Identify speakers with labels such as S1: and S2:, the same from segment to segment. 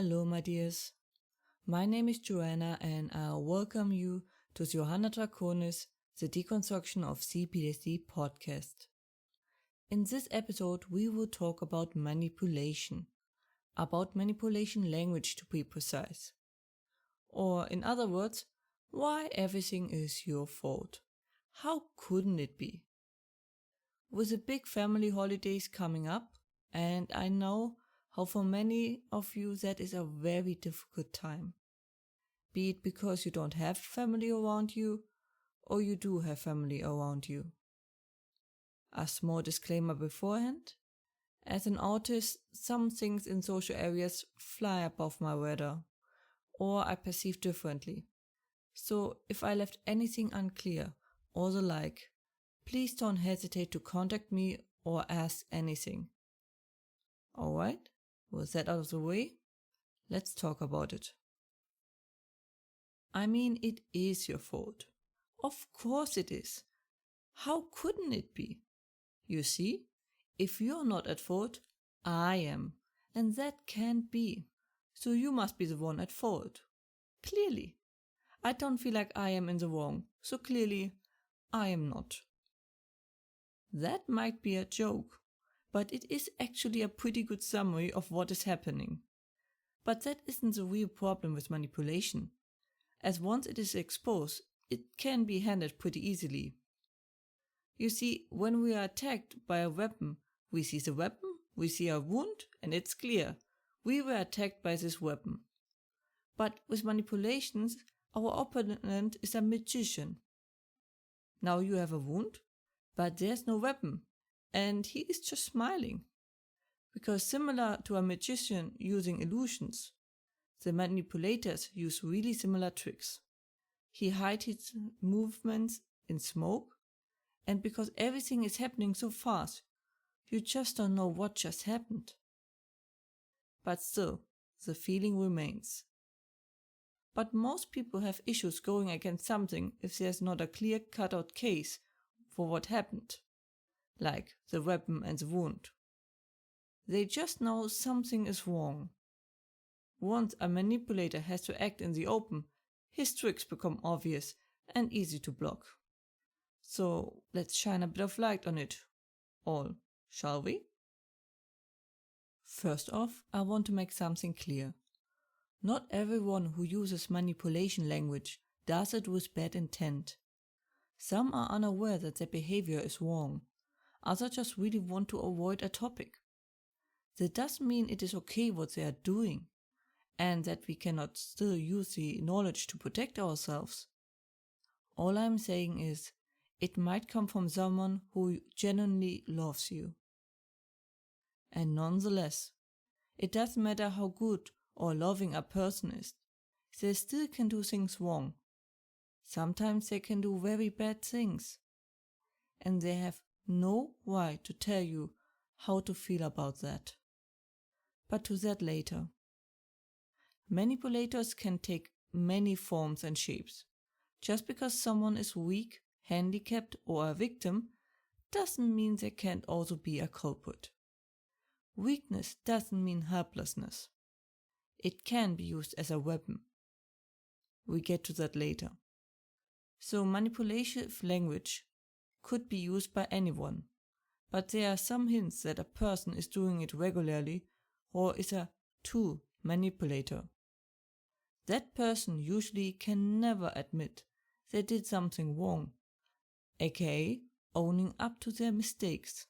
S1: Hello, my dears. My name is Joanna and I welcome you to Johanna Draconis, the Deconstruction of C-PTSD podcast. In this episode, we will talk about manipulation language to be precise. Or in other words, why everything is your fault. How couldn't it be? With the big family holidays coming up, and I know how for many of you that is a very difficult time. Be it because you don't have family around you, or you do have family around you. A small disclaimer beforehand. As an artist, some things in social areas fly above my radar, or I perceive differently. So if I left anything unclear, or the like, please don't hesitate to contact me or ask anything. Alright? With that out of the way, let's talk about it. I mean, it is your fault. Of course it is. How couldn't it be? You see, if you're not at fault, I am. And that can't be. So you must be the one at fault. Clearly. I don't feel like I am in the wrong, so clearly, I am not. That might be a joke, but it is actually a pretty good summary of what is happening. But that isn't the real problem with manipulation, as once it is exposed, it can be handled pretty easily. You see, when we are attacked by a weapon, we see the weapon, we see a wound, and it's clear, we were attacked by this weapon. But with manipulations, our opponent is a magician. Now you have a wound, but there's no weapon. And he is just smiling. Because similar to a magician using illusions, the manipulators use really similar tricks. He hides his movements in smoke, and because everything is happening so fast, you just don't know what just happened. But still, the feeling remains. But most people have issues going against something if there's not a clear cut-out case for what happened. Like the weapon and the wound. They just know something is wrong. Once a manipulator has to act in the open, his tricks become obvious and easy to block. So let's shine a bit of light on it all, shall we? First off, I want to make something clear. Not everyone who uses manipulation language does it with bad intent. Some are unaware that their behavior is wrong. Others just really want to avoid a topic. That doesn't mean it is okay what they are doing, and that we cannot still use the knowledge to protect ourselves. All I'm saying is, it might come from someone who genuinely loves you. And nonetheless, it doesn't matter how good or loving a person is, they still can do things wrong. Sometimes they can do very bad things. And they have no right to tell you how to feel about that. But to that later. Manipulators can take many forms and shapes. Just because someone is weak, handicapped, or a victim doesn't mean they can't also be a culprit. Weakness doesn't mean helplessness. It can be used as a weapon. We get to that later. So manipulative language could be used by anyone, but there are some hints that a person is doing it regularly or is a true manipulator. That person usually can never admit they did something wrong, aka owning up to their mistakes.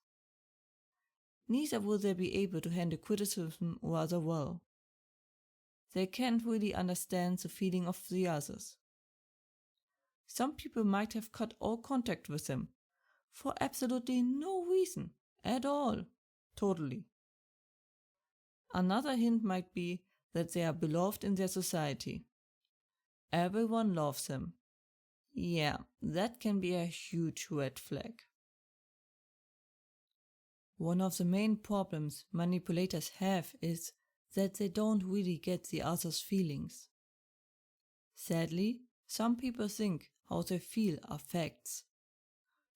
S1: Neither will they be able to handle criticism rather well. They can't really understand the feeling of the others. Some people might have cut all contact with them, for absolutely no reason at all, totally. Another hint might be that they are beloved in their society. Everyone loves them. Yeah, that can be a huge red flag. One of the main problems manipulators have is that they don't really get the other's feelings. Sadly, some people think how they feel are facts.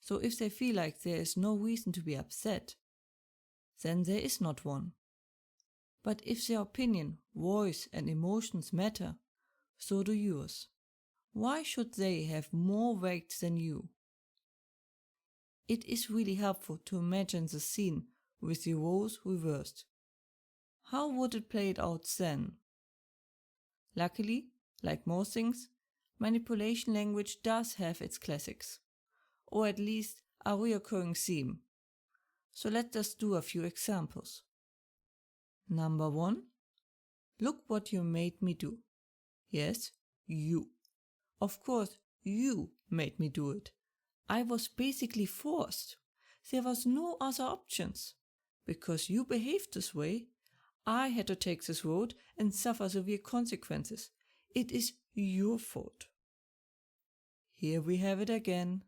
S1: So if they feel like there is no reason to be upset, then there is not one. But if their opinion, voice and emotions matter, so do yours. Why should they have more weight than you? It is really helpful to imagine the scene with the roles reversed. How would it play out then? Luckily, like most things, manipulation language does have its classics, or at least a recurring theme. So let us do a few examples. Number 1. Look what you made me do. Yes, you. Of course, you made me do it. I was basically forced. There was no other options. Because you behaved this way, I had to take this road and suffer severe consequences. It is your fault. Here we have it again.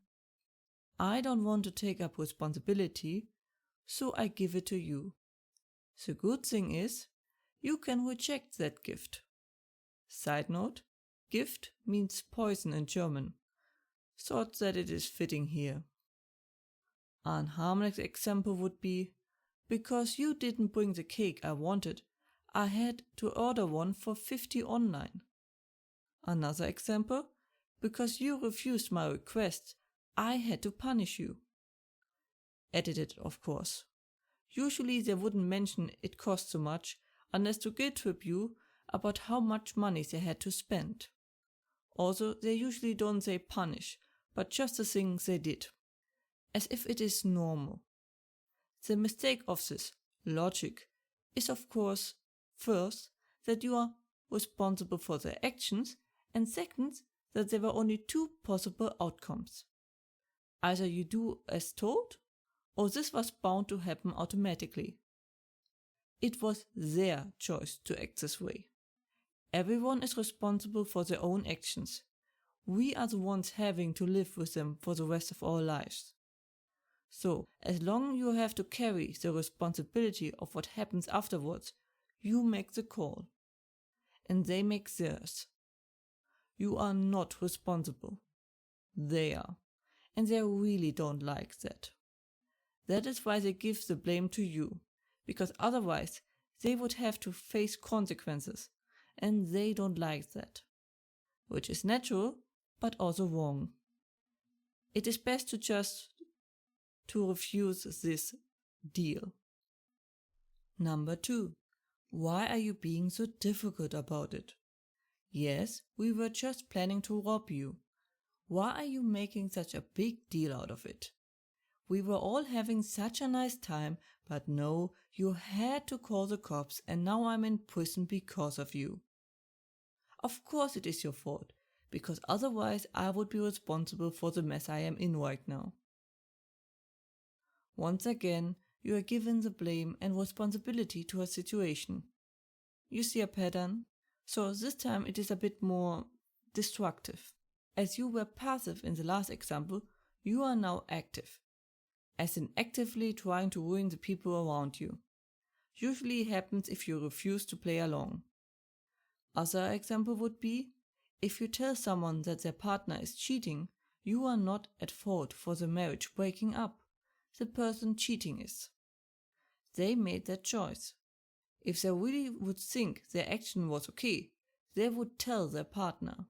S1: I don't want to take up responsibility, so I give it to you. The good thing is, you can reject that gift. Side note, gift means poison in German. Thought that it is fitting here. An harmless example would be, because you didn't bring the cake I wanted, I had to order one for 50 online. Another example, because you refused my request, I had to punish you. Edited, of course. Usually they wouldn't mention it cost so much unless to guilt trip you about how much money they had to spend. Also, they usually don't say punish, but just the things they did. As if it is normal. The mistake of this logic is, of course, first, that you are responsible for their actions, and second, that there were only two possible outcomes. Either you do as told, or this was bound to happen automatically. It was their choice to act this way. Everyone is responsible for their own actions. We are the ones having to live with them for the rest of our lives. So, as long as you have to carry the responsibility of what happens afterwards, you make the call. And they make theirs. You are not responsible. They are. And they really don't like that. That is why they give the blame to you, because otherwise they would have to face consequences, and they don't like that. Which is natural, but also wrong. It is best to refuse this deal. Number 2. Why are you being so difficult about it? Yes, we were just planning to rob you. Why are you making such a big deal out of it? We were all having such a nice time, but no, you had to call the cops and now I'm in prison because of you. Of course it is your fault, because otherwise I would be responsible for the mess I am in right now. Once again, you are given the blame and responsibility to a situation. You see a pattern? So this time it is a bit more destructive. As you were passive in the last example, you are now active. As in actively trying to ruin the people around you. Usually it happens if you refuse to play along. Other example would be, if you tell someone that their partner is cheating, you are not at fault for the marriage breaking up. The person cheating is. They made that choice. If they really would think their action was okay, they would tell their partner.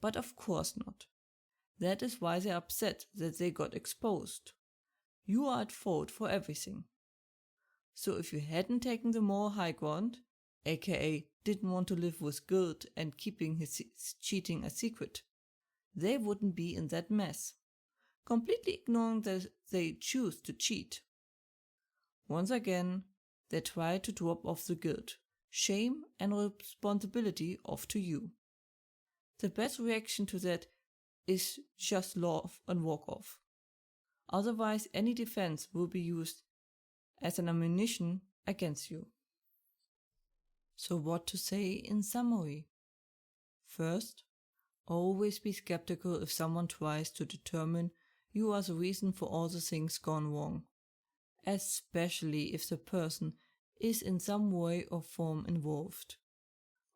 S1: But of course not. That is why they are upset that they got exposed. You are at fault for everything. So if you hadn't taken the moral high ground, aka didn't want to live with guilt and keeping his cheating a secret, they wouldn't be in that mess, completely ignoring that they choose to cheat. Once again, they try to drop off the guilt, shame and responsibility off to you. The best reaction to that is just laugh and walk off. Otherwise, any defense will be used as an ammunition against you. So what to say in summary? First, always be skeptical if someone tries to determine you are the reason for all the things gone wrong, especially if the person is in some way or form involved.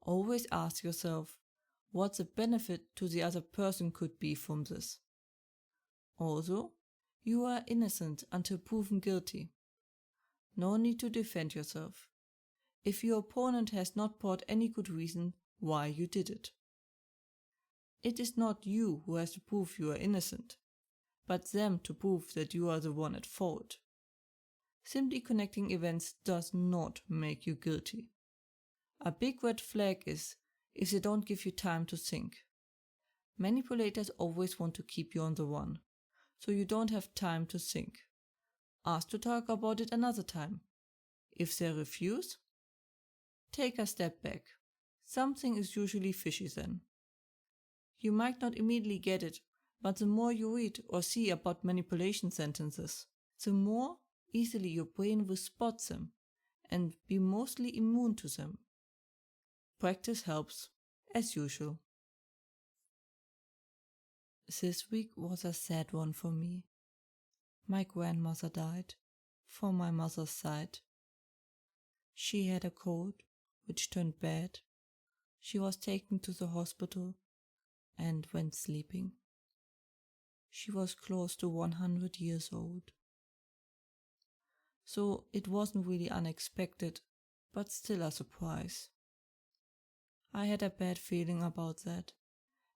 S1: Always ask yourself what the benefit to the other person could be from this. Also, you are innocent until proven guilty. No need to defend yourself. if your opponent has not brought any good reason why you did it. It is not you who has to prove you are innocent, but them to prove that you are the one at fault. Simply connecting events does not make you guilty. A big red flag is if they don't give you time to think. Manipulators always want to keep you on the run, so you don't have time to think. Ask to talk about it another time. If they refuse, take a step back. Something is usually fishy then. You might not immediately get it, but the more you read or see about manipulation sentences, the more easily your brain will spot them and be mostly immune to them. Practice helps, as usual. This week was a sad one for me. My grandmother died, from my mother's side. She had a cold, which turned bad. She was taken to the hospital and went sleeping. She was close to 100 years old. So it wasn't really unexpected, but still a surprise. I had a bad feeling about that,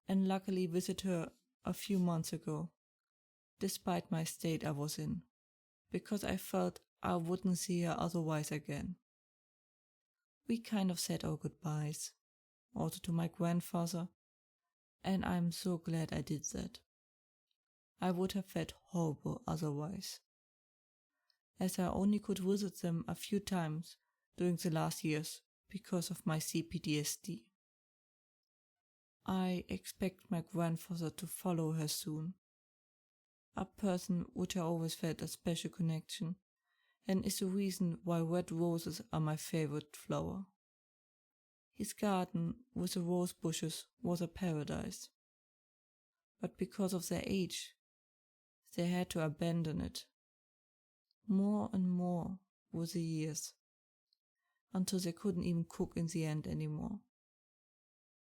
S1: and luckily visited her a few months ago, despite my state I was in, because I felt I wouldn't see her otherwise again. We kind of said our goodbyes, also to my grandfather, and I'm so glad I did that. I would have felt horrible otherwise, as I only could visit them a few times during the last years because of my C-PTSD. I expect my grandfather to follow her soon, a person which I always felt a special connection, and is the reason why red roses are my favorite flower. His garden with the rose bushes was a paradise, but because of their age, they had to abandon it. More and more with the years, until they couldn't even cook in the end anymore.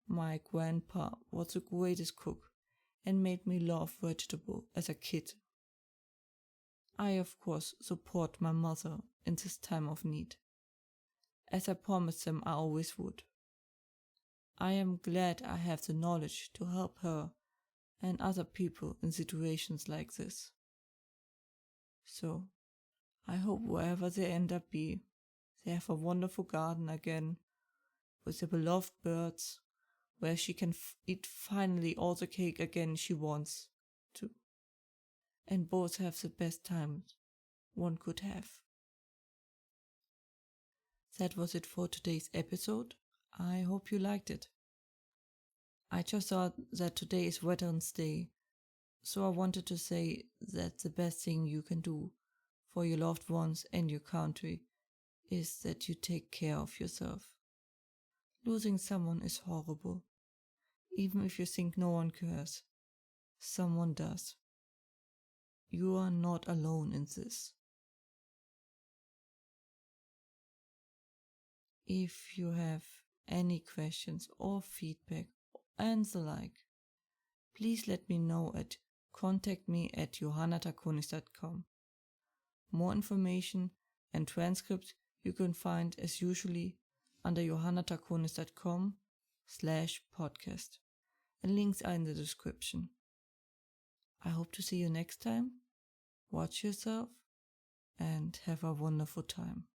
S1: My grandpa was the greatest cook and made me love vegetable as a kid. I of course support my mother in this time of need, as I promised them I always would. I am glad I have the knowledge to help her and other people in situations like this. So, I hope wherever they end up be, they have a wonderful garden again, with their beloved birds, where she can eat finally all the cake again she wants to, and both have the best times one could have. That was it for today's episode. I hope you liked it. I just thought that today is Veterans Day, so I wanted to say that the best thing you can do for your loved ones and your country is that you take care of yourself. Losing someone is horrible. Even if you think no one cares, someone does. You are not alone in this. If you have any questions or feedback and the like, please let me know at contactme@johannatakonis.com. More information and transcripts you can find as usually under johannatakonis.com/podcast, and links are in the description. I hope to see you next time. Watch yourself and have a wonderful time.